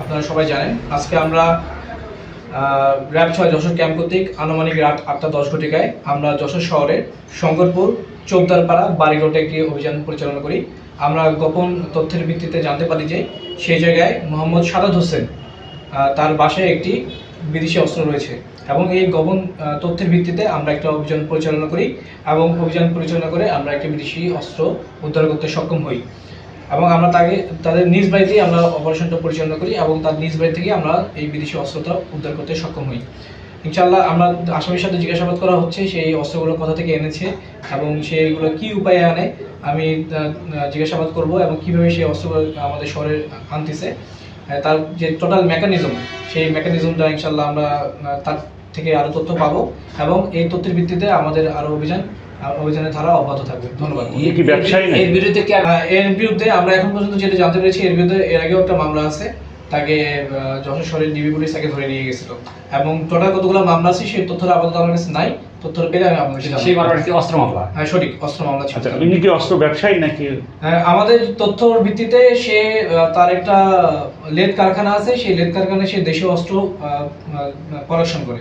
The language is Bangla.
আপনারা সবাই জানেন। আজকে আমরা র্যাব ৬ যশোর ক্যাম্প কর্তৃক আনুমানিক রাত ৮টা ১০ ঘটিকায় আমরা যশোর শহরের শঙ্করপুর চৌকদারপাড়া বাড়ি রোডে একটি অভিযান পরিচালনা করি। আমরা গোপন তথ্যের ভিত্তিতে জানতে পারি যে সেই জায়গায় মোহাম্মদ সাদাত হোসেন তার বাসায় একটি বিদেশি অস্ত্র রয়েছে এবং এই গোপন তথ্যের ভিত্তিতে আমরা একটা অভিযান পরিচালনা করি এবং অভিযান পরিচালনা করে আমরা একটি বিদেশি অস্ত্র উদ্ধার করতে সক্ষম হই এবং আমরা তাদের নিজ বাড়িতেই আমরা অপারেশনটা পরিচালনা করি এবং তার নিজ বাড়ি থেকে আমরা এই বিদেশি অস্ত্রটা উদ্ধার করতে সক্ষম হই। ইনশাআল্লাহ আমরা আসামির সাথে জিজ্ঞাসাবাদ করা হচ্ছে সেই অস্ত্রগুলো কোথা থেকে এনেছে এবং সেইগুলো কি উপায়ে আনে আমি জিজ্ঞাসাবাদ করব এবং কীভাবে সেই অস্ত্রগুলো আমাদের শহরে আনতেছে তার যে টোটাল মেকানিজম সেই মেকানিজমটা ইনশাআল্লাহ আমরা তার থেকে আরও তথ্য পাবো এবং এই তথ্যের ভিত্তিতে আমাদের আরও অভিযানের ধারা অব্যাহত থাকবে। ধন্যবাদ। এর বিরুদ্ধে আমরা এখন পর্যন্ত যেটা জানতে পেরেছি এর বিরুদ্ধে এর আগেও একটা মামলা আছে, তাকে যশোর শহরের ডিবি পুলিশ তাকে ধরে নিয়ে গেছিল এবং টোটাল কতগুলো মামলা আছে সেই তথ্যটা আপাতত আমার কাছে নাই। তথ্যটা পেলে আমি আপনাকে জানাবো। সেই মামলাটা কি অস্ত্র মামলা? হ্যাঁ সঠিক, অস্ত্র মামলা ছিল। আচ্ছা, উনি কি অস্ত্র ব্যবসায়ী নাকি? আমাদের তথ্যর ভিত্তিতে সে তার একটা লেদ কারখানা আছে, সেই লেদ কারখানায় সে দেশীয় অস্ত্র প্রোডাকশন করে।